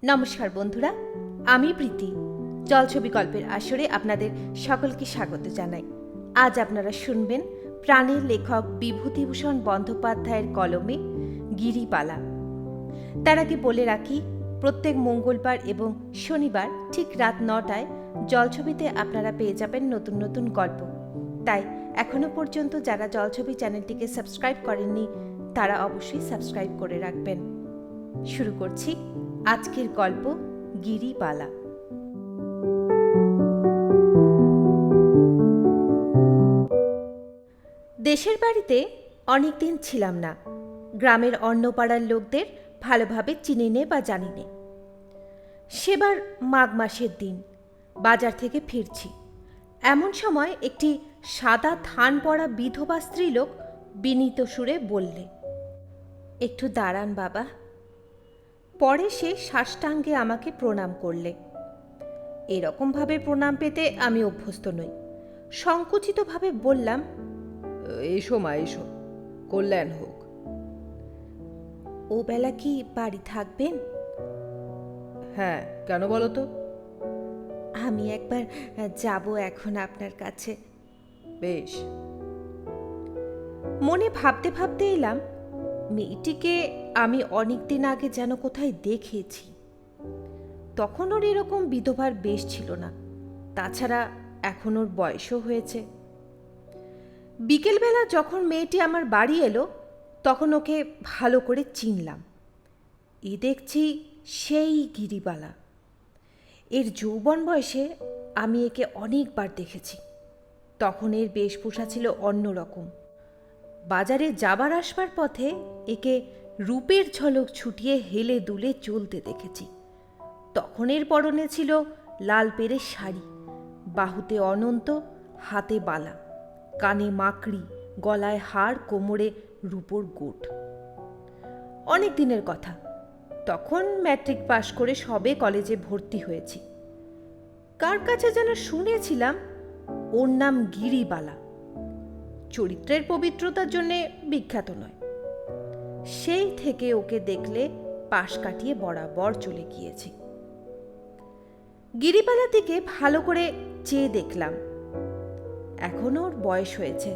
নমস্কার বন্ধুরা, আমি প্রীতি। জলছবি গল্পের আসরে আপনাদের সকলকে স্বাগত জানাই। আজ আপনারা শুনবেন প্রাণের লেখক বিভূতিভূষণ বন্দ্যোপাধ্যায়ের কলমে গিরিপালা। তার আগে বলে রাখি, প্রত্যেক মঙ্গলবার এবং শনিবার ঠিক রাত 9টায় জলছবিতে আপনারা পেয়ে যাবেন নতুন নতুন গল্প। তাই এখনো পর্যন্ত যারা জলছবি চ্যানেলটিকে সাবস্ক্রাইব করেননি তারা অবশ্যই সাবস্ক্রাইব করে রাখবেন। শুরু করছি আজকের গল্প গিরিপালা। দেশের বাড়িতে অনেক দিন ছিলাম না। গ্রামের অন্য পাড়ার লোকদের ভালোভাবে চিনি নে বা জানি নে। সেবার মাঘ মাসের দিন, বাজার থেকে ফিরছি। এমন সময় একটি সাদা থান পরা বিধবা স্ত্রীলোক বিনীত সুরে বললে, একটু দাঁড়ান বাবা। পরে সে সাষ্টাঙ্গে আমাকে প্রণাম করলে। এরকমভাবে প্রণাম পেতে আমি অভ্যস্ত নই। সংকুচিতভাবে বললাম, এসো মা, এসো, কল্যাণ হোক। ও বেলা কি বাড়ি থাকবেন? হ্যাঁ, কেন বলো তো? আমি একবার যাব এখন আপনার কাছে। বেশ। মনে ভাবতে ভাবতে এলাম, মেয়েটিকে আমি অনেক দিন আগে যেন কোথায় দেখেছি। তখন ওর এরকম বিধবার বেশ ছিল না। তাছাড়া এখন ওর বয়সও হয়েছে। বিকেলবেলা যখন মেয়েটি আমার বাড়ি এলো তখন ওকে ভালো করে চিনলাম। এ দেখছি সেই গিরিবালা। এর যৌবন বয়সে আমি একে অনেকবার দেখেছি। তখন এর বেশভূষা ছিল অন্যরকম। বাজারে যাবার আসবার পথে একে রূপের ঝলক ছুটিয়ে হেলে দুলে চলতে দেখেছি। তখন এর পরনে ছিল লাল পেড়ে শাড়ি, বাহুতে অনন্ত, হাতে বালা, কানে মাকড়ি, গলায় হার, কোমরে রূপোর গোট। অনেক দিনের কথা। তখন ম্যাট্রিক পাশ করে সবে কলেজে ভর্তি হয়েছি। কার কাছে যেন শুনেছিলাম ওর নাম গিরিবালা। চরিত্রের পবিত্রতার জন্যে বিখ্যাত নয়। সেই থেকে ওকে দেখলে পাশ কাটিয়ে বরাবর চলে গিয়েছি। গিরিবালার দিকে ভালো করে চেয়ে দেখলাম। এখনো ওর বয়স হয়েছে।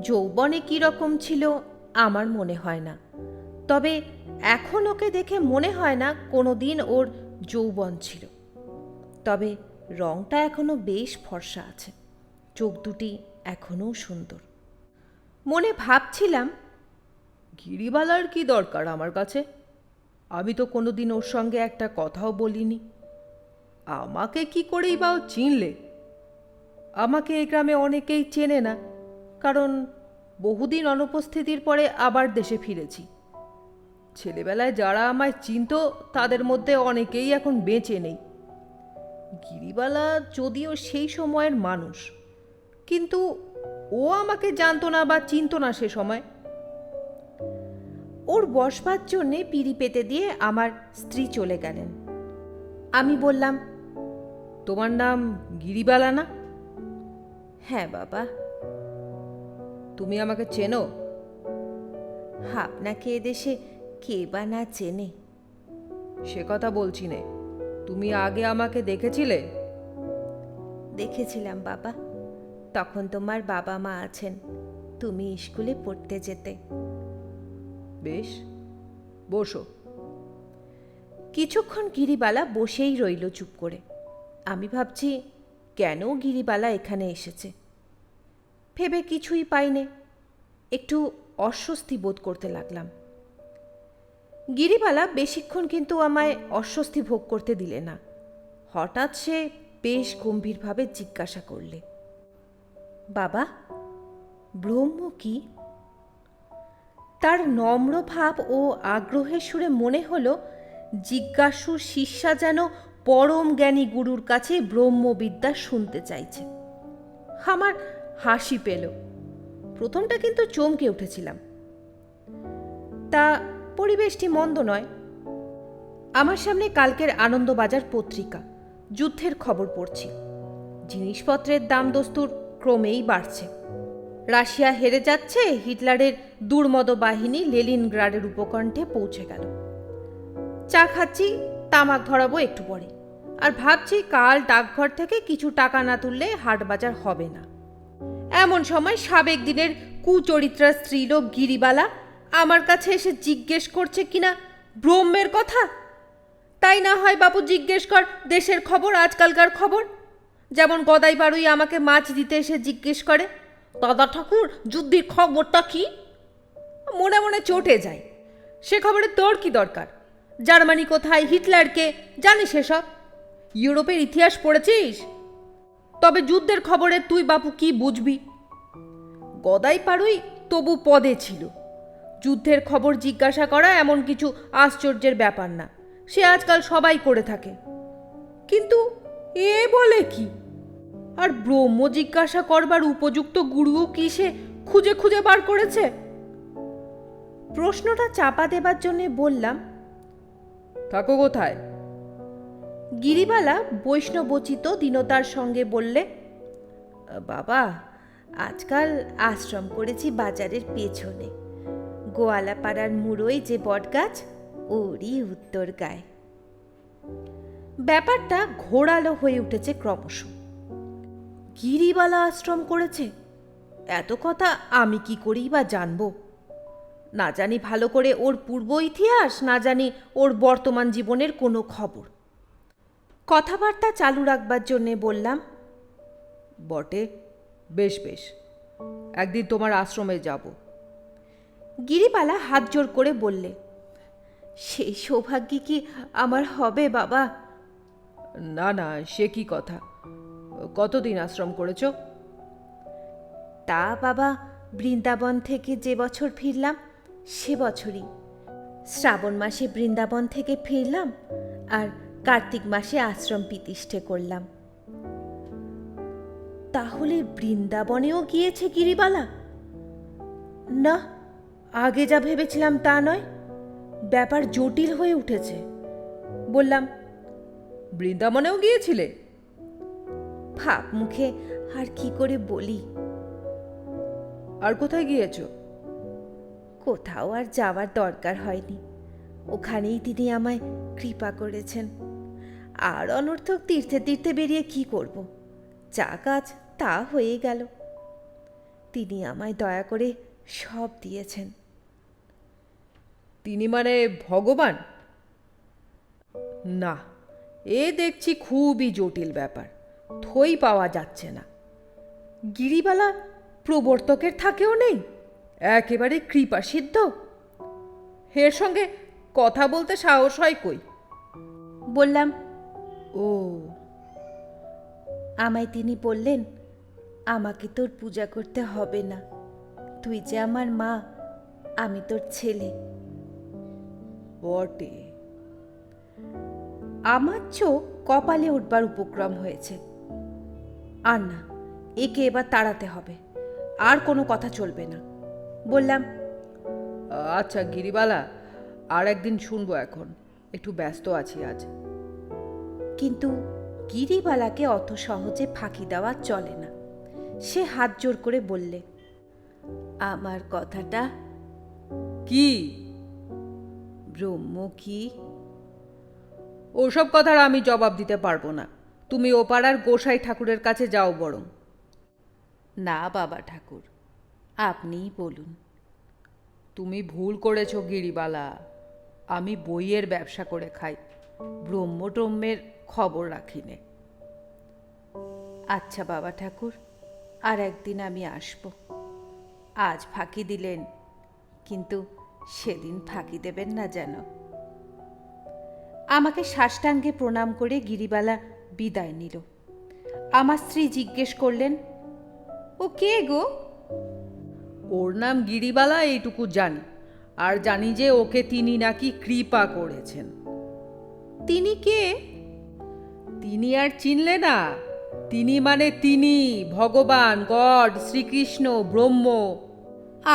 যৌবনে কি রকম ছিল আমার মনে হয় না। তবে এখন ওকে দেখে মনে হয় না কোনোদিন ওর যৌবন ছিল। তবে রংটা এখনো বেশ ফর্সা আছে। চোখ দুটি এখনও সুন্দর। মনে ভাবছিলাম, গিরিবালার কি দরকার আমার কাছে? আমি তো কোনোদিন ওর সঙ্গে একটা কথাও বলিনি। আমাকে কি করেই বা ও চিনলে? আমাকে এই গ্রামে অনেকেই চেনে না, কারণ বহুদিন অনুপস্থিতির পরে আবার দেশে ফিরেছি। ছেলেবেলায় যারা আমায় চিনত তাদের মধ্যে অনেকেই এখন বেঁচে নেই। গিরিবালা যদিও সেই সময়ের মানুষ, কিন্তু ও আমাকে জানতো না বা চিনত না সে সময়। ওর বসবার জন্যে পিঁড়ি পেতে দিয়ে আমার স্ত্রী চলে গেলেন। আমি বললাম, তোমার নাম গিরিবালা না? হ্যাঁ বাবা। তুমি আমাকে চেনো? আপনাকে এদেশে কে বা না চেনে? সে কথা বলছি নে। তুমি আগে আমাকে দেখেছিলে? দেখেছিলাম বাবা। তখন তোমার বাবা মা আছেন, তুমি স্কুলে পড়তে যেতে। বেশ, বসো। কিছুক্ষণ গিরিবালা বসেই রইল চুপ করে। আমি ভাবছি, কেন গিরিবালা এখানে এসেছে। ভেবে কিছুই পাইনে। একটু অস্বস্তি বোধ করতে লাগলাম। গিরিবালা বেশিক্ষণ কিন্তু আমায় অস্বস্তি ভোগ করতে দিলে না। হঠাৎ সে বেশ গম্ভীরভাবে জিজ্ঞাসা করলে, বাবা, ব্রহ্ম কি? তার নম্র ভাব ও আগ্রহের সুরে মনে হলো জিজ্ঞাসুর শিষ্যা যেন পরম জ্ঞানী গুরুর কাছে ব্রহ্মবিদ্যা শুনতে চাইছে। আমার হাসি পেল। প্রথমটা কিন্তু চমকে উঠেছিলাম। তা পরিবেশটি মন্দ নয়। আমার সামনে কালকের আনন্দবাজার পত্রিকা, যুদ্ধের খবর পড়ছি। জিনিসপত্রের দাম দস্তুর ক্রমেই বাড়ছে। রাশিয়া হেরে যাচ্ছে, হিটলারের দুর্মদ বাহিনী লেনিনগ্রাডের উপকণ্ঠে পৌঁছে গেল। চা খাচ্ছি, তামাক ধরাবো একটু পরে, আর ভাবছি কাল ডাকঘর থেকে কিছু টাকা না তুললে হাট বাজার হবে না। এমন সময় সাবেক দিনের কুচরিত্রা স্ত্রীলোক গিরিবালা আমার কাছে এসে জিজ্ঞেস করছে কিনা ব্রহ্মের কথা। তাই না হয় বাপু জিজ্ঞেস কর দেশের খবর, আজকালকার খবর। যেমন গদাই বাড়ুই আমাকে মাছ দিতে এসে জিজ্ঞেস করে, দাদা ঠাকুর যুদ্ধের খবরটা কি? মনে মনে চটে যায়। সে খবরে তোর কি দরকার? জার্মানি কোথায়, হিটলারকে জানিস এসব? ইউরোপের ইতিহাস পড়েছিস? তবে যুদ্ধের খবরে তুই বাপু কি বুঝবি? গদাই পাড়ুই তবু পদে ছিল। যুদ্ধের খবর জিজ্ঞাসা করা এমন কিছু আশ্চর্যের ব্যাপার না, সে আজকাল সবাই করে থাকে। কিন্তু এ বলে কি? আর ব্রহ্ম জিজ্ঞাসা করবার উপযুক্ত গুরুও কি সে খুঁজে খুঁজে বার করেছে? প্রশ্নটা চাপা দেবার জন্য বললাম, থাকো কোথায়? গিরিবালা বৈষ্ণবোচিত দীনতার সঙ্গে বললে, বাবা আজকাল আশ্রম করেছি বাজারের পেছনে, গোয়ালাপাড়ার মুড়োয় যে বটগাছ, ওরই উত্তর গায়ে। ব্যাপারটা ঘোরালো হয়ে উঠেছে ক্রমশ। গিরিবালা আশ্রম করেছে, এত কথা আমি কি করেই বা জানবো? না জানি ভালো করে ওর পূর্ব ইতিহাস, না জানি ওর বর্তমান জীবনের কোনো খবর। কথাবার্তা চালু রাখবার জন্যে বললাম, বটে, বেশ বেশ, একদিন তোমার আশ্রমে যাব। গিরিবালা হাত জোর করে বললে, সেই সৌভাগ্য কি আমার হবে বাবা? না না, সে কি কথা। কতদিন আশ্রম করেছ? তা বাবা, বৃন্দাবন থেকে যে বছর ফিরলাম সে বছরই। শ্রাবণ মাসে বৃন্দাবন থেকে ফিরলাম, আর কার্তিক মাসে আশ্রম প্রতিষ্ঠা করলাম। তাহলে বৃন্দাবনেও গিয়েছে গিরিবালা? না, আগে যা ভেবেছিলাম তা নয়, ব্যাপার জটিল হয়ে উঠেছে। বললাম, বৃন্দাবনেও গিয়েছিলে? ভাব মুখে আর কি করে বলি। আর কোথায় গিয়েছ? কোথাও আর যাওয়ার দরকার হয়নি, ওখানেই তিনি আমায় কৃপা করেছেন। আর অনর্থক তীর্থে তীর্থে বেরিয়ে কি করব? যা কাজ তা হয়ে গেল। তিনি আমায় দয়া করে সব দিয়েছেন। তিনি মানে ভগবান? না, এ দেখছি খুবই জটিল ব্যাপার, থই পাওয়া যাচ্ছে না। গিরিবালা প্রবর্তকের থাকেও নেই, একেবারে কৃপা সিদ্ধ। এর সঙ্গে কথা বলতে সাহস হয় কই? বললাম, ও, আমায় তিনি বললেন, আমাকে তোর পূজা করতে হবে না, তুই যে আমার মা, আমি তোর ছেলে। বটে। আমার চোখ কপালে উঠবার উপক্রম হয়েছে। আর না, একে এবার তাড়াতে হবে, আর কোনো কথা চলবে না। বললাম, আচ্ছা গিরিবালা, আর একদিন শুনবো, এখন একটু ব্যস্ত আছি আজ। কিন্তু গিরিবালাকে অত সহজে ফাঁকি দেওয়া চলে না। সে হাত জোর করে বললে, আমার কথাটা কি? ব্রহ্ম কি? ওসব কথার আমি জবাব দিতে পারবো না। তুমি ও পাড়ার গোসাই ঠাকুরের কাছে যাও বরং। না বাবা ঠাকুর, আপনিই বলুন। তুমি ভুল করেছো গিরিবালা। আমি বইয়ের ব্যবসা করে খাই, ব্রহ্ম টম্মের খবর রাখি নে। আচ্ছা বাবা ঠাকুর, আর একদিন আমি আসব। আজ ফাঁকি দিলেন, কিন্তু সেদিন ফাঁকি দেবেন না যেন। আমাকে সাষ্টাঙ্গে প্রণাম করে গিরিবালা বিদায় নিল। আমার স্ত্রী জিজ্ঞেস করলেন, ও কে গো? ওর নাম গিরিবালা এইটুকু জানি, আর জানি যে ওকে তিনি নাকি কৃপা করেছেন। তিনি কে? তিনি আর চিনলে না? তিনি মানে তিনি, ভগবান, গড, শ্রীকৃষ্ণ, ব্রহ্ম।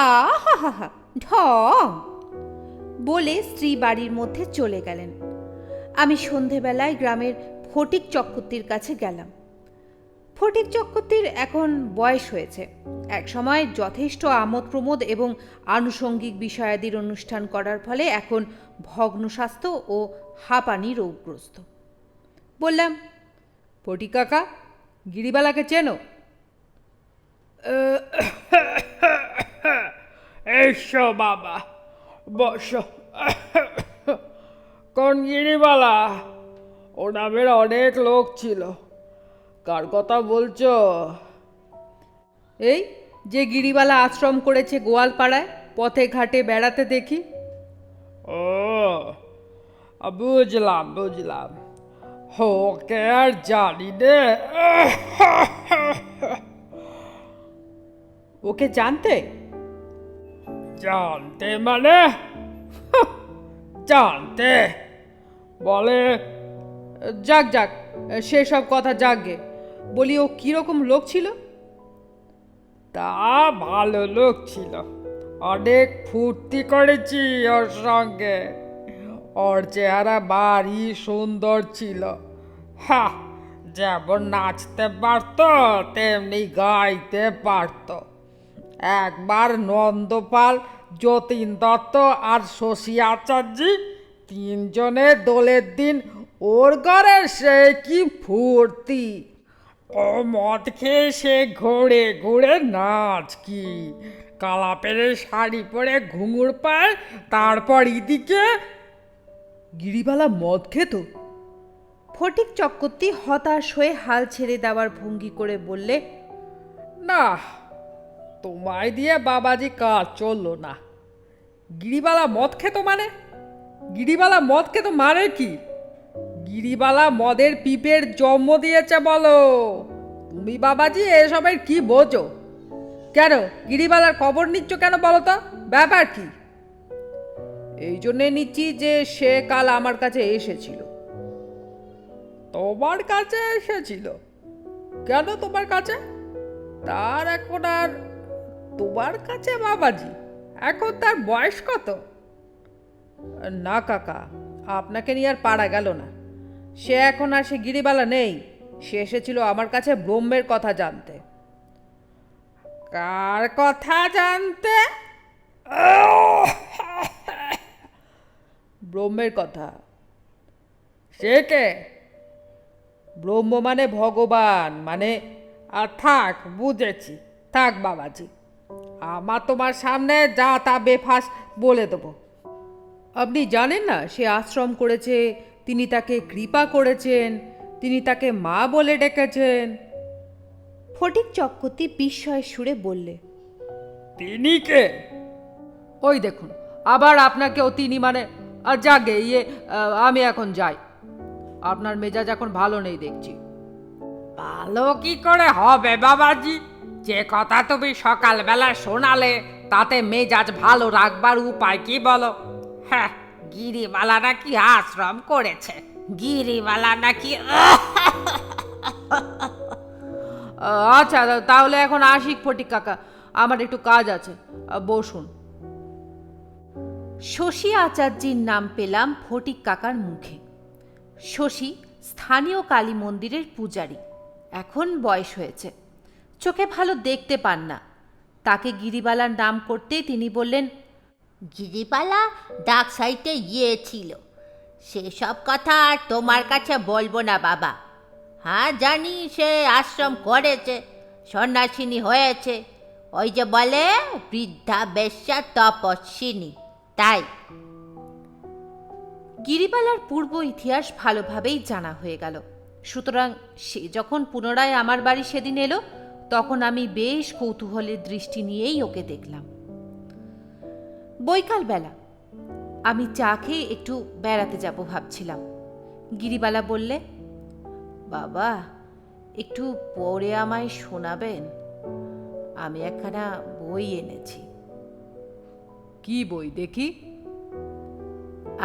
আহা হা হা, ঢং বলে স্ত্রী বাড়ির মধ্যে চলে গেলেন। আমি সন্ধেবেলায় গ্রামের ফটিক চক্রবর্তীর কাছে গেলাম। ফটিক চক্রবর্তীর এখন বয়স হয়েছে। একসময় যথেষ্ট আমোদ প্রমোদ এবং আনুষঙ্গিক বিষয়াদির অনুষ্ঠান করার ফলে এখন ভগ্ন স্বাস্থ্য ও হাঁপানি রোগগ্রস্ত। বললাম, ফটিক কাকা, গিরিবালাকে চেনো? এসো বাবা, বসো। কোন গিরিবালা? ও নামের অনেক লোক ছিল। কার কথা বলছো? এই যে গিরিবালা আশ্রম করেছে গোয়ালপাড়ায়, পথে ঘাটে বেড়াতে দেখি। ও, বুঝলাম বুঝলাম। ওকে আর জানি নে। ওকে জানতে? জানতে মানে? জানতে বলে। যাক যাক, সেসব কথা যাকগে। বলি, ও কিরকম লোক ছিল? তা ভালো লোক ছিল। অনেক ফুর্তি করেছি ওর সঙ্গে। ওর চেহারা ভারী সুন্দর ছিল। হা, যেমন নাচতে পারতো তেমনি গাইতে পারতো। একবার নন্দপাল, যতীন দত্ত আর শশী আচার্যি তিনজনে দোলের দিন ওর ঘরে সে কি ফুর্তি! ও মদ খেয়ে সে ঘুরে ঘুরে নাচ কি, কালা পেরে শাড়ি পরে ঘুঙুর পায়, তারপর এদিকে। গিরিবালা মদ খেত? ফটিক চক্রবর্তী হতাশ হয়ে হাল ছেড়ে দেওয়ার ভঙ্গি করে বললে, না, তোমায় দিয়ে বাবাজি কাজ চললো না। গিরিবালা মদ খেত মানে? গিরিবালা মদ খেত মানে কি? গিরিবালা মদের পিপের জন্ম দিয়েছে বলো? তুমি বাবাজি এসবের কি বোঝো? কেন গিরিবালার খবর নিচ্ছ কেন বলো তো? ব্যাপার কি? এই জন্যে নিচ্ছি যে সে কাল আমার কাছে এসেছিল। তোমার কাছে এসেছিল? কেন তোমার কাছে? তার এখন আর তোমার কাছে বাবাজি? এখন তার বয়স কত? না কাকা, আপনাকে নিয়ে আর পারা গেল না। সে এখন আর সে গিরিবালা নেই। সে এসেছিল আমার কাছে ব্রহ্মের কথা জানতে। কার কথা জানতে? ব্রহ্মের কথা। সে কে? ব্রহ্ম মানে ভগবান, মানে। আর থাক, বুঝেছি। থাক বাবাজি, আমার তোমার সামনে যা তা বেফাস বলে দেবো। আপনি জানেন না সে আশ্রম করেছে, তিনি তাকে কৃপা করেছেন, তিনি তাকে মা বলে ডেকেছেন। ফটিক চক্রবর্তী বিস্ময়ের সুরে বললে, তিনি কে? ওই দেখুন, আবার আপনাকেও তিনি মানে। আর যাগে আমি এখন যাই। আপনার মেজাজ এখন ভালো নেই দেখছি। ভালো কি করে হবে বাবাজি? যে কথা তুমি সকালবেলা শোনালে তাতে মেজাজ ভালো রাখবার উপায় কি বলো? হ্যাঁ, গিরিবালা নাকি আশ্রম করেছে, গিরিবালা নাকি। আচ্ছা, তাহলে এখন আসি ফটিক কাকা, আমার একটু কাজ আছে। বসুন। শশী আচার্যির নাম পেলাম ফটিক কাকার মুখে। শশী স্থানীয় কালী মন্দিরের পূজারী। এখন বয়স হয়েছে, চোখে ভালো দেখতে পান না। তাকে গিরিবালার নাম করতেই তিনি বললেন, গিরিবালা ডাক সাইটে গিয়েছিল, সেসব কথা আর তোমার কাছে বলবো না বাবা। হ্যাঁ, জানি সে আশ্রম করেছে, সন্ন্যাসিনী হয়েছে, ওই যে বলে বৃদ্ধা বেশ্যা তপস্বিনী, তাই। গিরিবালার পূর্ব ইতিহাস ভালোভাবেই জানা হয়ে গেল। সুতরাং সে যখন পুনরায় আমার বাড়ি সেদিন এলো, তখন আমি বেশ কৌতূহলের দৃষ্টি নিয়েই ওকে দেখলাম। বৈকাল বেলা আমি চা খেয়ে একটু বেড়াতে যাব ভাবছিলাম। গিরিবালা বললে, বাবা, একটু পড়ে আমায় শোনাবেন? আমি একখানা বই এনেছি। কি বই দেখি?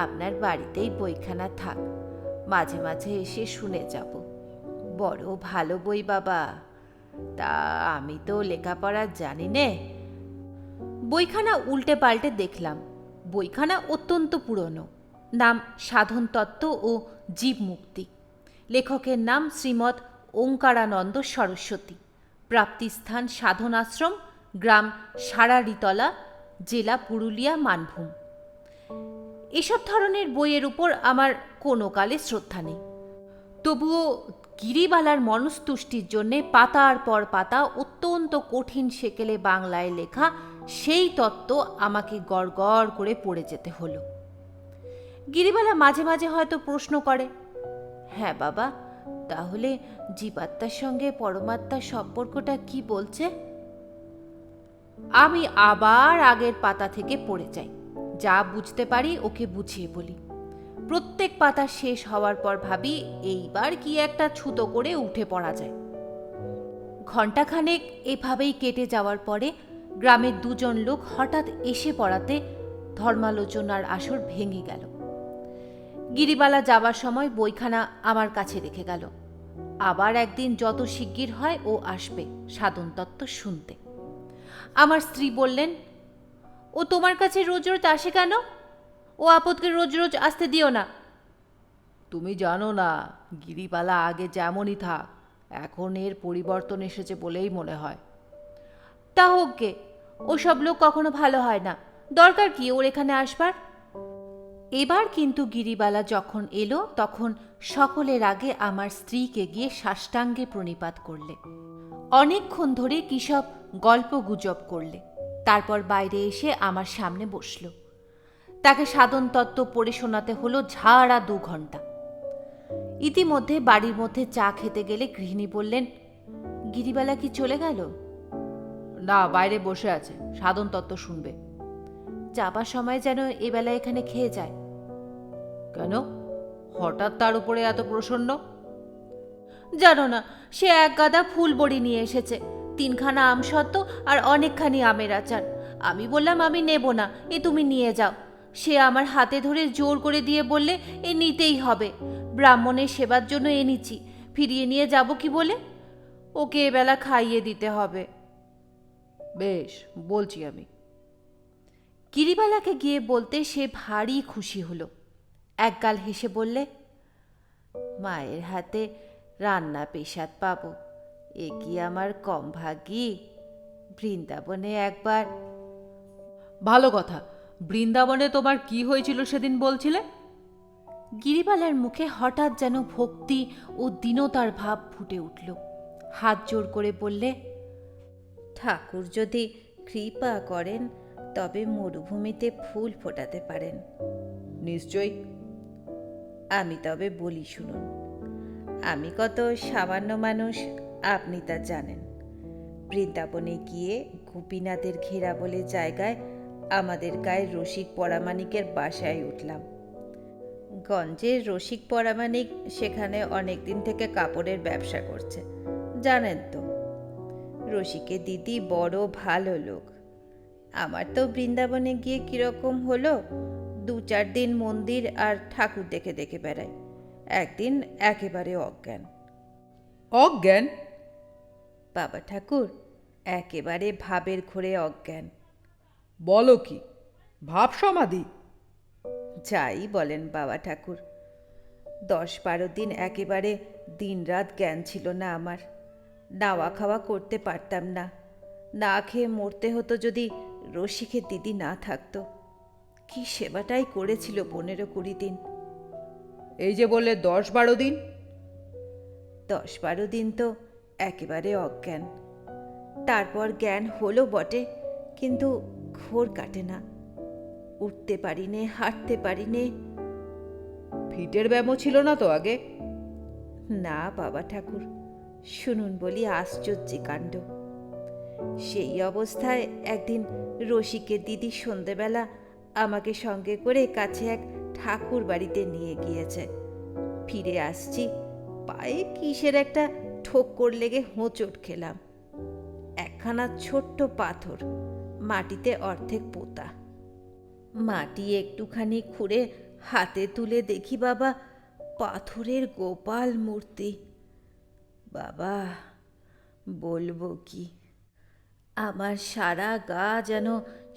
আপনার বাড়িতেই বইখানা থাক, মাঝে মাঝে এসে শুনে যাব। বড় ভালো বই বাবা, তা আমি তো লেখাপড়া জানি নে। বইখানা উল্টে পাল্টে দেখলাম। বইখানা অত্যন্ত পুরনো। নাম সাধন তত্ত্ব ও জীব মুক্তি। লেখকের নাম শ্রীমৎ ওঙ্কারানন্দ সরস্বতী, প্রাপ্তিস্থান সাধনাশ্রম, গ্রাম সারারিতলা, জেলা পুরুলিয়া, মানভূম। এসব ধরনের বইয়ের উপর আমার কোনো কালে শ্রদ্ধা নেই। তবুও গিরিবালার মনস্তুষ্টির জন্যে পাতার পর পাতা অত্যন্ত কঠিন সেকেলে বাংলায় লেখা সেই তত্ত্ব আমাকে গড় করে পড়ে যেতে হলো। গিরিবালা মাঝে মাঝে হয়তো প্রশ্ন করে, হ্যাঁ বাবা, তাহলে জীবাত্মার সঙ্গে পরমাত্মার সম্পর্কটা কি বলছে? আমি আবার আগের পাতা থেকে পড়ে যাই, যা বুঝতে পারি ওকে বুঝিয়ে বলি। প্রত্যেক পাতা শেষ হওয়ার পর ভাবি এইবার কি একটা ছুতো করে উঠে পড়া যায়। ঘণ্টাখানেক এভাবেই কেটে যাওয়ার পরে গ্রামের দুজন লোক হঠাৎ এসে পড়াতে ধর্মালোচনার আসর ভেঙে গেল। গিরিবালা যাবার সময় বইখানা আমার কাছে রেখে গেল। আবার একদিন যত শিগগির হয় ও আসবে সাধন তত্ত্ব শুনতে। আমার স্ত্রী বললেন, ও তোমার কাছে রোজ রোজ আসে কেন? ও আপদকে রোজ রোজ আসতে দিও না। তুমি জানো না, গিরিবালা আগে যেমনই থাক, এখন এর পরিবর্তন এসেছে বলেই মনে হয়। তা হোক গে, ওসব লোক কখনো ভালো হয় না, দরকার কি ওর এখানে আসবার? এবার কিন্তু গিরিবালা যখন এলো তখন সকলের আগে আমার স্ত্রীকে গিয়ে সাষ্টাঙ্গে প্রণিপাত করলে। অনেকক্ষণ ধরে কী সব গল্প গুজব করলে, তারপর বাইরে এসে আমার সামনে বসল। তাকে সাধন তত্ত্ব পড়ে শোনাতে হলো ঝাড়া 2 ঘন্টা। ইতিমধ্যে বাড়ির মধ্যে চা খেতে গেলে গৃহিণী বললেন, গিরিবালা কি চলে গেল? না, বাইরে বসে আছে, সাধন তত্ত্ব শুনবে। যাবার সময় যেন এবেলা এখানে খেয়ে যায়। কেন, হঠাৎ তার উপরে এত প্রসন্ন? জানো না, সে এক গাদা ফুল বড়ি নিয়ে এসেছে, 3খানা আমসত্ত্ব আর অনেকখানি আমের আচার। আমি বললাম আমি নেব না, এ তুমি নিয়ে যাও। সে আমার হাতে ধরে জোর করে দিয়ে বললে এ নিতেই হবে, ব্রাহ্মণের সেবার জন্য এনেছি, ফিরিয়ে নিয়ে যাব কি বলে? ওকে এবেলা খাইয়ে দিতে হবে। বেশ, বলছি আমি। গিরিবালাকে গিয়ে বলতে সে ভারী খুশি হলো। একগাল হেসে বললে, মায়ের হাতে রান্না পেশাদ পাবো, এ কি আমার কম ভাগ্যি? বৃন্দাবনে একবার। ভালো কথা, বৃন্দাবনে তোমার কি হয়েছিল সেদিন বলছিলে? গিরিবালার মুখে হঠাৎ যেন ভক্তি ও দীনতার ভাব ফুটে উঠল। হাত জোর করে বললে, ঠাকুর যদি কৃপা করেন তবে মরুভূমিতে ফুল ফোটাতে পারেন। নিশ্চয়ই। আমি তবে বলি শুনুন, আমি কত সামান্য মানুষ আপনি তা জানেন। বৃন্দাবনে গিয়ে গোপীনাথের ঘেরা বলে জায়গায় আমাদের গায়ের রসিক পরামানিকের বাসায় উঠলাম। গঞ্জের রসিক পরামানিক সেখানে অনেক দিন থেকে কাপড়ের ব্যবসা করছে, জানেন তো। রসিকের দিদি বড় ভালো লোক। আমার তো বৃন্দাবনে গিয়ে কীরকম হলো, 2-4 দিন মন্দির আর ঠাকুর দেখে দেখে বেড়াই, একদিন একেবারে অজ্ঞান। অজ্ঞান? বাবা ঠাকুর, একেবারে ভাবের ঘোরে অজ্ঞান। বলো কি, ভাব সমাধি? যাই বলেন বাবা ঠাকুর, 10-12 দিন একেবারে দিনরাত জ্ঞান ছিল না আমার। নাওয়া খাওয়া করতে পারতাম না, না খেয়ে মরতে হতো যদি রসিকের দিদি না থাকতো। কি সেবাটাই করেছিল 15-20 দিন। এই যে বললে 10-12 দিন। 10-12 দিন তো একেবারে অজ্ঞান। তারপর জ্ঞান হলো বটে, কিন্তু ঘোর কাটে না। উঠতে পারি নে, হাঁটতে পারি নে। ফিটের ব্যামো ছিল না তো আগে? না বাবা ঠাকুর, শুনুন বলি আশ্চর্য কাণ্ড। সেই অবস্থায় একদিন রসিকের দিদি সন্ধেবেলা আমাকে সঙ্গে করে কাছে এক ঠাকুর বাড়িতে নিয়ে গিয়েছে। ফিরে আসছি, পায়ে কিসের একটা ঠোক্কর লেগে হোঁচট খেলাম। একখানা ছোট্ট পাথর, মাটিতে অর্ধেক পোতা। মাটি একটুখানি খুঁড়ে হাতে তুলে দেখি বাবা, পাথরের গোপাল মূর্তি। বাবা, বলবো কি, আমার সারা গা যেন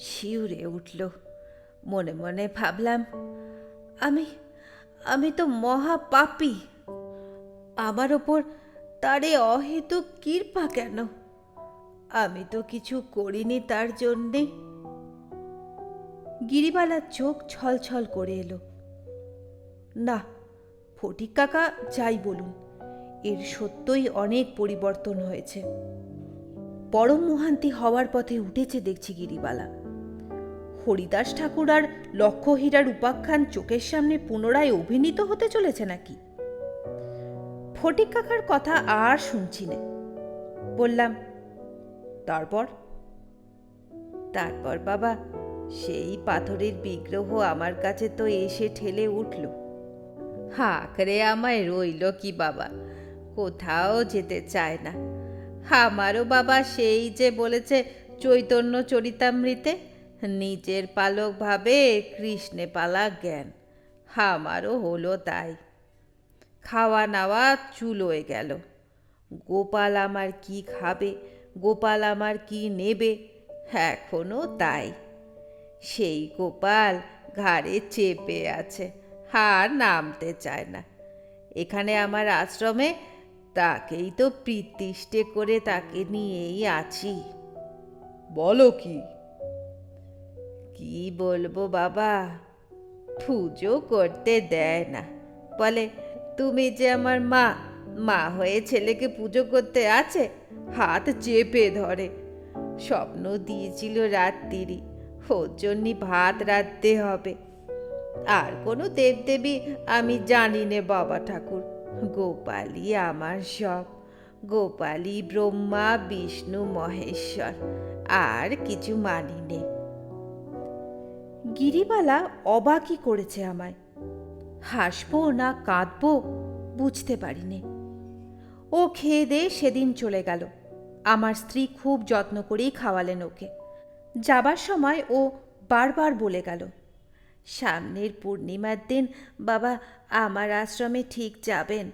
শিউরে উঠল। মনে মনে ভাবলাম, আমি তো মহা পাপী। আমার ওপর তারে অহেতুক কৃপা কেন? আমি তো কিছু করিনি তার জন্যে। গিরিবালার চোখ ছলছল করে এলো। না, ফটিক কাকা যাই বলুন, এর সত্যই অনেক পরিবর্তন হয়েছে। পরম মহান্তি হওয়ার পথে উঠেছে দেখছি গিরিবালা। হরিদাস ঠাকুর আর লক্ষ্যহীরার উপাখ্যান চোখের সামনে পুনরায় অভিনীত হতে চলেছে নাকি? ফটিক কাকার কথা আর শুনছি না। বললাম, তারপর? তারপর বাবা, সেই পাথরের বিগ্রহ আমার কাছে তো এসে ঠেলে উঠল। হাঁকড়ে আমায় রইল কি বাবা, কোথাও যেতে চায় না। আমারও বাবা সেই যে বলেছে চৈতন্য চরিতামৃতে, নিজের পালক ভাবে কৃষ্ণে পালা জ্ঞান, আমারও হলো তাই। খাওয়া নাওয়া চুলোয় গেল। গোপাল আমার কি খাবে, গোপাল আমার কি নেবে, এখনো তাই। সেই গোপাল ঘাড়ে চেপে আছে, আর নামতে চায় না। এখানে আমার আশ্রমে তাকেই তো প্রীতিষ্ঠে করে তাকে নিয়েই আছি। বলো কি? কি বলবো বাবা, পুজো করতে দেয় না। বলে, তুমি যে আমার মা, মা হয়ে ছেলেকে পুজো করতে আছে, হাত চেপে ধরে। স্বপ্ন দিয়েছিল রাত্রিরই, ওর জন্যই ভাত রাঁধতে হবে। আর কোনো দেবদেবী আমি জানি নে বাবা ঠাকুর, গোপালই আমার সব। গোপালই ব্রহ্মা বিষ্ণু মহেশ্বর, আর কিছু মানি নে। গিরিবালা অবাকই করেছে আমায়। হাসবো না কাঁদবো বুঝতে পারিনি। ও খেয়ে দিয়ে সেদিন চলে গেল। আমার স্ত্রী খুব যত্ন করেই খাওয়ালেন ওকে। যাবার সময় ও বারবার বলে গেল, সামনের পূর্ণিমার দিন বাবা আমার আশ্রমে ঠিক যাবেন,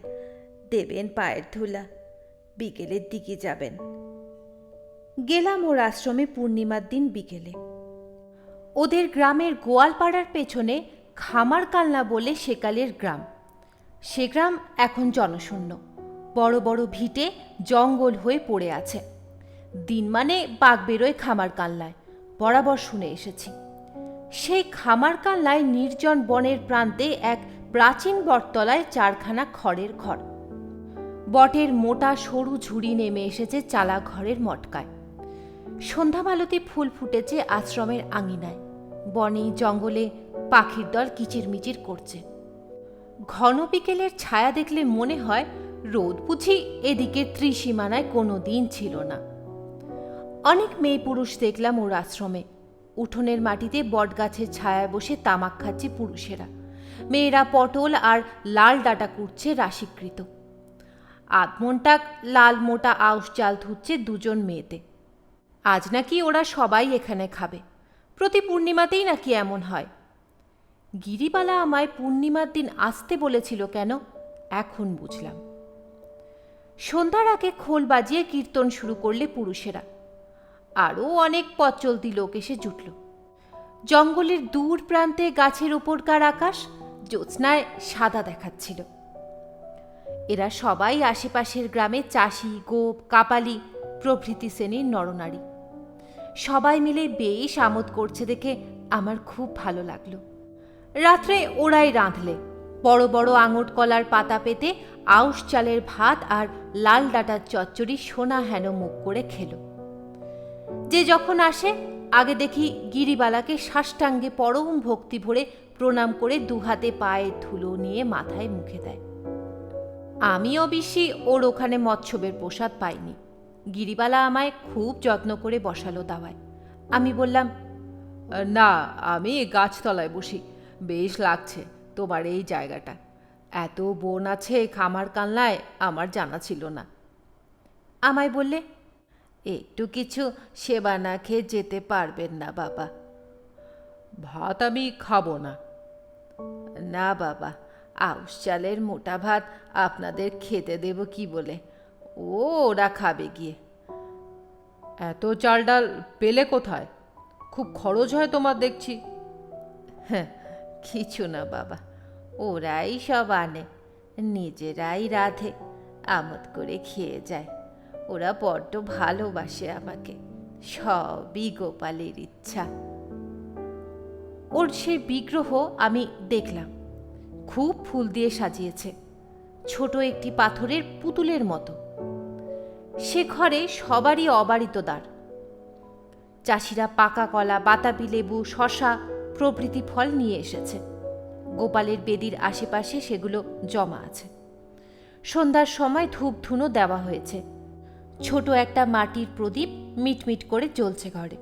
দেবেন পায়ের ধুলা, বিকেলের দিকে যাবেন। গেলাম ওর আশ্রমে পূর্ণিমার দিন বিকেলে। ওদের গ্রামের গোয়ালপাড়ার পেছনে খামারকালনা বলে সেকালের গ্রাম। সে গ্রাম এখন জনশূন্য, বড় বড় ভিটে জঙ্গল হয়ে পড়ে আছে। দিন মানে বাঘ বেরোয় খামারকালনায়, বরাবর শুনে এসেছি। সেই খামারকালনায় নির্জন বনের প্রান্তে এক প্রাচীন বটতলায় চারখানা খড়ের ঘর। বটের মোটা সরু ঝুড়ি নেমে এসেছে চালা ঘরের মটকায়। সন্ধ্যামালতি ফুল ফুটেছে আশ্রমের আঙিনায়। বনে জঙ্গলে পাখির দল কিচিরমিচির করছে। ঘন বিকেলের ছায়া দেখলে মনে হয় রোদ বুঝি এদিকে ত্রিসীমানায় কোনো দিন ছিল না। অনেক মেয়ে পুরুষ দেখলাম ওর আশ্রমে। উঠোনের মাটিতে বটগাছের ছায়ায় বসে তামাক খাচ্ছে পুরুষেরা। মেয়েরা পটল আর লাল ডাঁটা কুটছে রাশিকৃত। আধমনটাক লাল মোটা আউশ চাল ধুচ্ছে দুজন মেয়েতে। আজ নাকি ওরা সবাই এখানে খাবে। প্রতি পূর্ণিমাতেই নাকি এমন হয়। গিরিবালা আমায় পূর্ণিমার দিন আসতে বলেছিল কেন, এখন বুঝলাম। সন্ধ্যার আগে খোল বাজিয়ে কীর্তন শুরু করলে পুরুষেরা। আরও অনেক পথ চলতি লোক এসে জুটল। জঙ্গলের দূর প্রান্তে গাছের ওপরকার আকাশ জ্যোৎস্নায় সাদা দেখাচ্ছিল। এরা সবাই আশেপাশের গ্রামে চাষি, গোপ, কাপালি প্রভৃতি শ্রেণীর নরনারী। সবাই মিলে বেশ আমোদ করছে দেখে আমার খুব ভালো লাগলো। রাত্রে ওরাই রাঁধলে। বড় বড় আঙট কলার পাতা পেতে আউশ চালের ভাত আর লাল ডাঁটার চচ্চড়ি সোনা হেন মুখ করে খেল। যে যখন আসে আগে দেখি গিরিবালাকে সাষ্টাঙ্গে পরম ভক্তি ভরে প্রণাম করে দুহাতে পায়ের ধুলো নিয়ে মাথায় মুখে দেয়। আমি অবশ্যই ওর ওখানে মৎস্যবের প্রসাদ পাইনি। গিরিবালা আমায় খুব যত্ন করে বসালো দাওয়ায়। আমি বললাম, না, আমি গাছতলায় বসি, বেশ লাগছে তোমার এই জায়গাটা। এত বন আছে খামারকালনায়, আমার জানা ছিল না। আমায় বললে, একটু কিছু সেবা না খেয়ে যেতে পারবেন না বাবা। ভাত আমি খাবো না। না বাবা, আউশ চালের মোটা ভাত আপনাদের খেতে দেব কি বলে, ওরা খাবে গিয়ে। এত চাল ডাল পেলে কোথায়? খুব খরচ হয় তোমার দেখছি। হ্যাঁ, কিছু না বাবা, ওরাই সব আনে, নিজেরাই রাঁধে, আমোদ করে খেয়ে যায়। ওরা বড্ড ভালোবাসে আমাকে, সবই গোপালের ইচ্ছা। ওর সেই বিগ্রহ আমি দেখলাম, খুব ফুল দিয়ে সাজিয়েছে, ছোট একটি পাথরের পুতুলের মতো। সে ঘরে সবারই অবারিত দ্বার। চাষিরা পাকা কলা, বাতাবি লেবু, শশা প্রভৃতি ফল নিয়ে এসেছে। গোপালের বেদির আশেপাশে সেগুলো জমা আছে। সন্ধ্যার সময় ধূপ ধুনো দেওয়া হয়েছে। ছোট একটা মাটির প্রদীপ মিটমিট করে জ্বলছে ঘরে।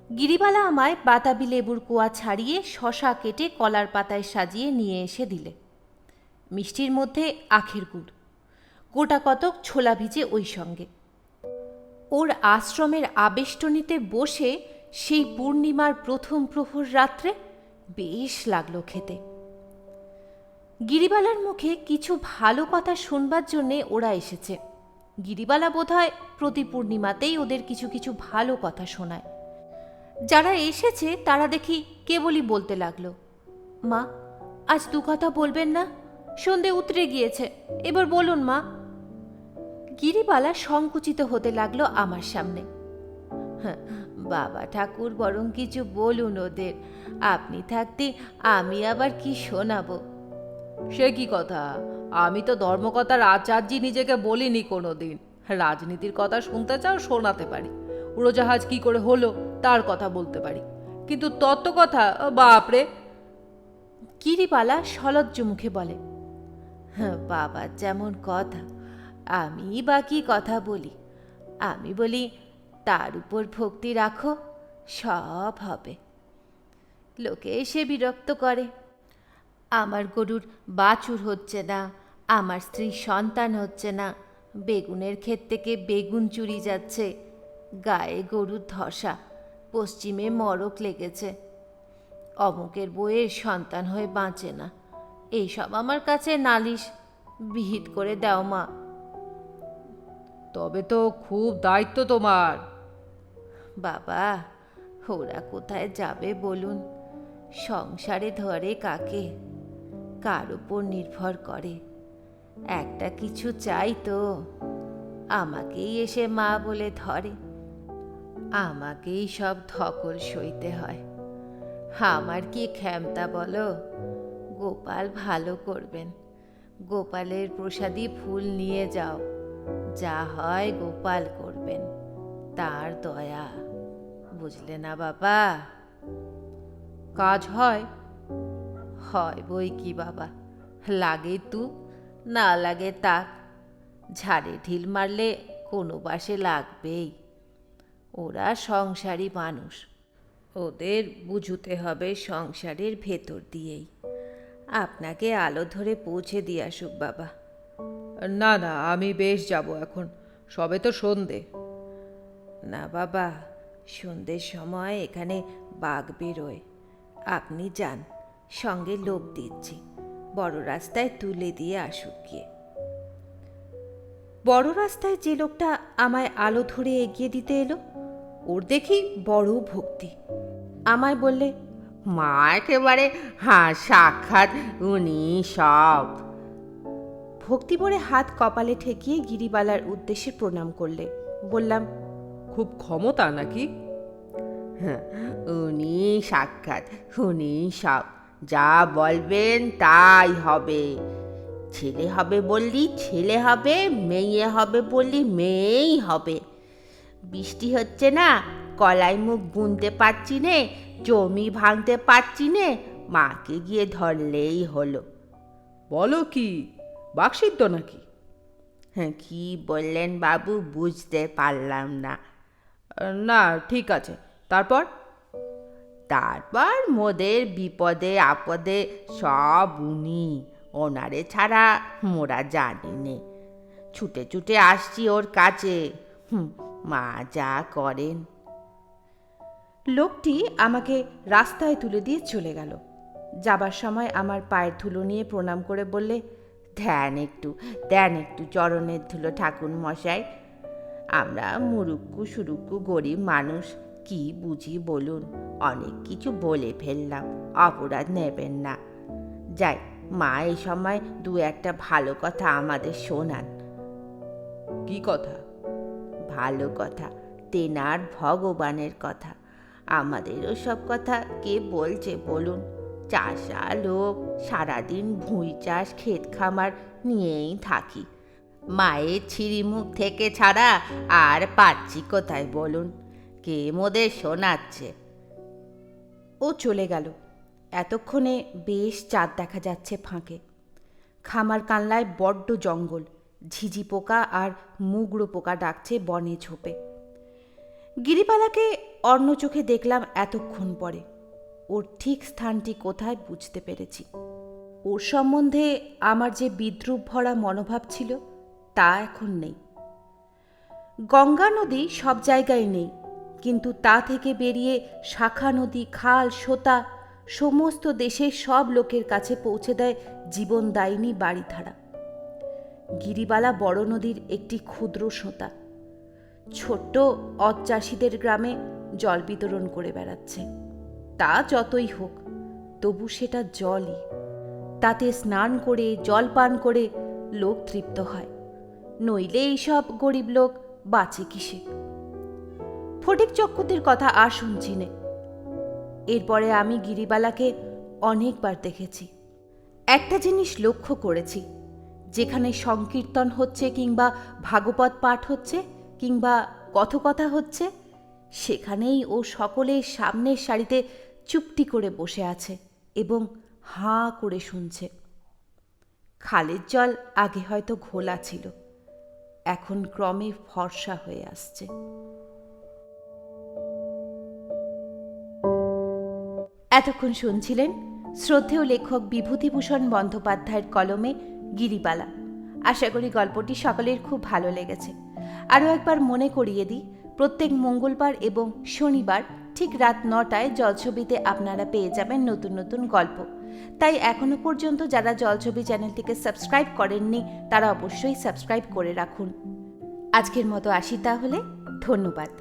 গিরিবালা আমায় বাতাবি লেবুর কোয়া ছাড়িয়ে শশা কেটে কলার পাতায় সাজিয়ে নিয়ে এসে দিলে। মিষ্টির মধ্যে আখের গুড়, গোটা কতক ছোলা ভিজে ওই সঙ্গে। ওর আশ্রমের আবেষ্টনীতে বসে সেই পূর্ণিমার প্রথম প্রহর রাত্রে বেশ লাগলো খেতে। গিরিবালার মুখে কিছু ভালো কথা শুনবার জন্যে ওরা এসেছে। গিরিবালা বোধহয় প্রতি পূর্ণিমাতেই ওদের কিছু কিছু ভালো কথা শোনায়। যারা এসেছে তারা দেখি কেবলই বলতে লাগলো, মা আজ দু কথা বলবেন না? সন্ধে উতরে গিয়েছে, এবার বলুন মা। গিরিবালা সংকুচিত হতে লাগলো আমার সামনে। বাবা ঠাকুর বরং কিছু বলুন ওদের, আপনি থাকতে আমি আবার কি শোনাবো? সে কি কথা? আমি তো ধর্মকথার আচার্যি নিজেকে বলিনি কোনোদিন। রাজনীতির কথা শুনতে চাও, শোনাতে পারি। উড়োজাহাজ কি করে হলো তার কথা বলতে পারি, কিন্তু তত্ত্ব কথা বাপরে। গিরিবালা সলজ্জ মুখে বলে, বাবার যেমন কথা, আমি বা কি কথা বলি? আমি বলি তার উপর ভক্তি রাখো, সব হবে। লোকে এসে বিরক্ত করে, আমার গরুর বাছুর হচ্ছে না, আমার স্ত্রীর সন্তান হচ্ছে না, বেগুনের ক্ষেত থেকে বেগুন চুরি যাচ্ছে, গায়ে গরুর ধসা, পশ্চিমে মরক লেগেছে, অমুকের বইয়ের সন্তান হয়ে বাঁচে না, এইসব আমার কাছে নালিশ, বিহিত করে দাও মা। তবে তো খুব দায়িত্ব তোমার। বাবা, ওরা কোথায় যাবে বলুন? সংসারে ধরে কাকে? কার উপর নির্ভর করে? একটা কিছু চাই তো আমাকেই এসে মা বলে ধরে, আমাকেই সব ধকল সইতে হয়। আমার কি ক্ষমতা বলো? গোপাল ভালো করবেন, গোপালের প্রসাদী ফুল নিয়ে যাও, যা হয় গোপাল করবেন, তার দয়া, বুঝলে না বাবা? কাজ হয়? হয় বই কি বাবা, লাগে তু না লাগে তাক, ঝাড়ে ঢিল মারলে কোনো বাসে লাগবেই। ওরা সংসারী মানুষ, ওদের বুঝতে হবে সংসারের ভেতর দিয়েই। আপনাকে আলো ধরে পৌঁছে দিয়ে আসুক বাবা। না না, আমি বেশ যাব এখন, সবে তো সন্ধে। না বাবা, সন্ধ্যের সময় এখানে বাঘ বেরোয়, আপনি যান, সঙ্গে লোক দিচ্ছি, বড় রাস্তায় তুলে দিয়ে আসুক গিয়ে। বড় রাস্তায় যে লোকটা আমায় আলো ধরে এগিয়ে দিতে এলো, ওর দেখি বড় ভক্তি। আমায় বললে, মা একেবারে সাক্ষাৎ উনি সব। ভক্তি ভরে হাত কপালে ঠেকিয়ে গিরিবালার উদ্দেশ্যে প্রণাম করলে। বললাম, খুব ক্ষমতা নাকি? উনি সাক্ষাৎ, উনি সব, যা বলবেন তাই হবে। ছেলে হবে বললি ছেলে হবে, মেয়ে হবে বললি মেয়েই হবে। বৃষ্টি হচ্ছে না, কলাই মুখ বুনতে পারছি নে, জমি ভাঙতে পারছি নে, মাকে গিয়ে ধরলেই হলো। বলো কি, বাকসিদ্ধ নাকি? কি বললেন বাবু, বুঝতে পারলাম না। না ঠিক আছে, তারপর? তারপর মোদের বিপদে আপদে সব উনি, ওনারে ছাড়া মোরা জানি নে। ছুটে ছুটে আসছি ওর কাছে, মা যা করেন। লোকটি আমাকে রাস্তায় তুলে দিয়ে চলে গেল। যাবার সময় আমার পায়ের ধুলো নিয়ে প্রণাম করে বললে, দেন একটু চরণের ধুলো ঠাকুর মশাই। আমরা মুরুক্কু সুরুক্কু গরিব মানুষ, কি বুঝি বলুন, অনেক কিছু বলে ফেললাম, অপরাধ নেবেন না। যাই, মা এই সময় দু একটা ভালো কথা আমাদের শোনান। কি কথা? ভালো কথা, তেনার ভগবানের কথা। আমাদেরও সব কথা কে বলছে বলুন? চাষা লোক, সারাদিন ভুঁই চাষ ক্ষেত খামার নিয়েই থাকি। মায়ের ছিঁড়িমুখ থেকে ছাড়া আর পাচ্ছি কোথায় বলুন? কে মোদের শোনাচ্ছে? ও চলে গেল। এতক্ষণে বেশ চাঁদ দেখা যাচ্ছে ফাঁকে। খামার কানলায় বড্ড জঙ্গল, ঝিঝি পোকা আর মুগড়ো পোকা ডাকছে বনে ঝোপে। গিরিবালাকে অন্য চোখে দেখলাম এতক্ষণ পরে। ওর ঠিক স্থানটি কোথায় বুঝতে পেরেছি। ওর সম্বন্ধে আমার যে বিদ্রূপ ভরা মনোভাব ছিল তা এখন নেই। গঙ্গা নদী সব জায়গায় নেই, কিন্তু তা থেকে বেরিয়ে শাখা নদী, খাল, সোতা সমস্ত দেশের সব লোকের কাছে পৌঁছে দেয় জীবনদায়িনী বাড়িধারা। গিরিবালা বড় নদীর একটি ক্ষুদ্র সোঁতা। ছোট্ট অচাষীদের গ্রামে জল বিতরণ করে বেড়াচ্ছে। তা যতই হোক, তবু সেটা জলই। তাতে স্নান করে জল পান করে লোক তৃপ্ত হয়, নইলে এইসব গরিব লোক বাঁচে কিসে? ফটিক চক্ষুদের কথা আর শুনছি নে। এরপরে আমি গিরিবালাকে অনেকবার দেখেছি। একটা জিনিস লক্ষ্য করেছি, যেখানে সংকীর্তন হচ্ছে কিংবা ভাগবত পাঠ হচ্ছে কিংবা কথকথা হচ্ছে, সেখানেই ও সকলের সামনের সারিতে চুপটি করে বসে আছে এবং হাঁ করে শুনছে। খালের জল আগে হয়তো ঘোলা ছিল, এখন ক্রমে ফর্সা হয়ে আসছে। এতক্ষণ শুনছিলেন শ্রদ্ধেয় লেখক বিভূতিভূষণ বন্দ্যোপাধ্যায়ের কলমে গিরিবালা। আশা করি গল্পটি সকলের খুব ভালো লেগেছে। আরও একবার মনে করিয়ে দিই, প্রত্যেক মঙ্গলবার এবং শনিবার ঠিক রাত 9টায় জলছবিতে আপনারা পেয়ে যাবেন নতুন নতুন গল্প। তাই এখনও পর্যন্ত যারা জলছবি চ্যানেলটিকে সাবস্ক্রাইব করেননি তারা অবশ্যই সাবস্ক্রাইব করে রাখুন। আজকের মতো আসি তাহলে, ধন্যবাদ।